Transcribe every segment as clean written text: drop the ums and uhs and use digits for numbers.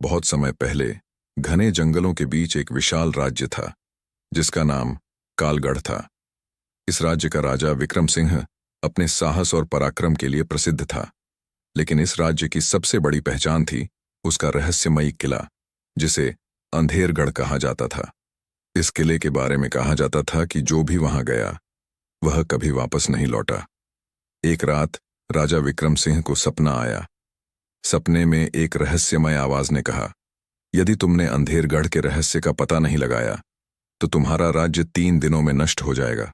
बहुत समय पहले घने जंगलों के बीच एक विशाल राज्य था जिसका नाम कालगढ़ था। इस राज्य का राजा विक्रम सिंह अपने साहस और पराक्रम के लिए प्रसिद्ध था, लेकिन इस राज्य की सबसे बड़ी पहचान थी उसका रहस्यमयी किला, जिसे अंधेरगढ़ कहा जाता था। इस किले के बारे में कहा जाता था कि जो भी वहां गया वह कभी वापस नहीं लौटा। एक रात राजा विक्रम सिंह को सपना आया। सपने में एक रहस्यमय आवाज ने कहा, यदि तुमने अंधेरगढ़ के रहस्य का पता नहीं लगाया तो तुम्हारा राज्य 3 दिनों में नष्ट हो जाएगा।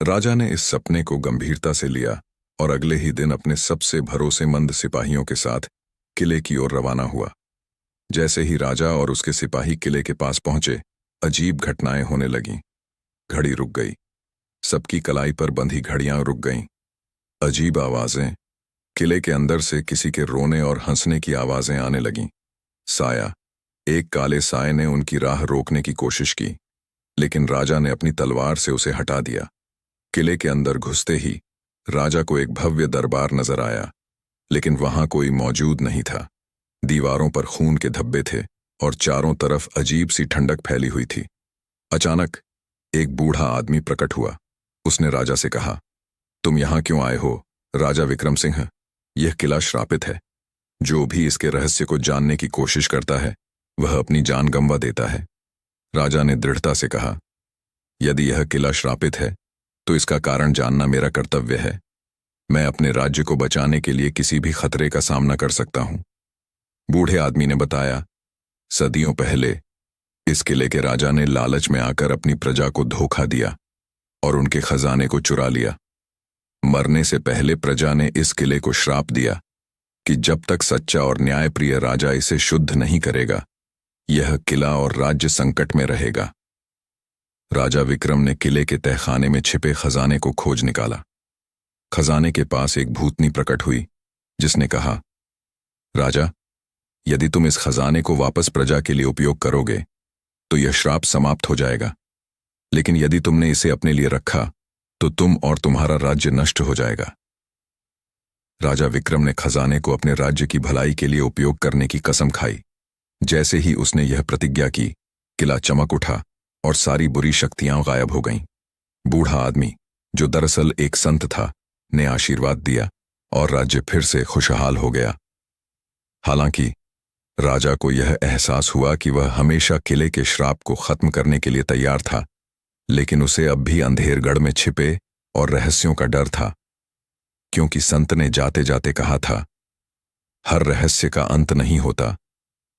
राजा ने इस सपने को गंभीरता से लिया और अगले ही दिन अपने सबसे भरोसेमंद सिपाहियों के साथ किले की ओर रवाना हुआ। जैसे ही राजा और उसके सिपाही किले के पास पहुंचे, अजीब घटनाएं होने लगीं। घड़ी रुक गई, सबकी कलाई पर बंधी घड़ियां रुक गईं। अजीब आवाजें, किले के अंदर से किसी के रोने और हंसने की आवाजें आने लगीं। साया, एक काले साये ने उनकी राह रोकने की कोशिश की, लेकिन राजा ने अपनी तलवार से उसे हटा दिया। किले के अंदर घुसते ही राजा को एक भव्य दरबार नजर आया, लेकिन वहां कोई मौजूद नहीं था। दीवारों पर खून के धब्बे थे और चारों तरफ अजीब सी ठंडक फैली हुई थी। अचानक एक बूढ़ा आदमी प्रकट हुआ। उसने राजा से कहा, तुम यहां क्यों आए हो राजा विक्रम सिंह? यह किला श्रापित है। जो भी इसके रहस्य को जानने की कोशिश करता है वह अपनी जान गंवा देता है। राजा ने दृढ़ता से कहा, यदि यह किला श्रापित है तो इसका कारण जानना मेरा कर्तव्य है। मैं अपने राज्य को बचाने के लिए किसी भी खतरे का सामना कर सकता हूं। बूढ़े आदमी ने बताया, सदियों पहले इस किले के राजा ने लालच में आकर अपनी प्रजा को धोखा दिया और उनके खजाने को चुरा लिया। मरने से पहले प्रजा ने इस किले को श्राप दिया कि जब तक सच्चा और न्यायप्रिय राजा इसे शुद्ध नहीं करेगा, यह किला और राज्य संकट में रहेगा। राजा विक्रम ने किले के तहखाने में छिपे खजाने को खोज निकाला। खजाने के पास एक भूतनी प्रकट हुई, जिसने कहा, राजा, यदि तुम इस खजाने को वापस प्रजा के लिए उपयोग करोगे तो यह श्राप समाप्त हो जाएगा, लेकिन यदि तुमने इसे अपने लिए रखा तो तुम और तुम्हारा राज्य नष्ट हो जाएगा। राजा विक्रम ने खजाने को अपने राज्य की भलाई के लिए उपयोग करने की कसम खाई। जैसे ही उसने यह प्रतिज्ञा की, किला चमक उठा और सारी बुरी शक्तियां गायब हो गईं। बूढ़ा आदमी, जो दरअसल एक संत था, ने आशीर्वाद दिया और राज्य फिर से खुशहाल हो गया। हालांकि राजा को यह एहसास हुआ कि वह हमेशा किले के श्राप को खत्म करने के लिए तैयार था, लेकिन उसे अब भी अंधेरगढ़ में छिपे और रहस्यों का डर था, क्योंकि संत ने जाते जाते कहा था, हर रहस्य का अंत नहीं होता,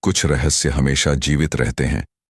कुछ रहस्य हमेशा जीवित रहते हैं।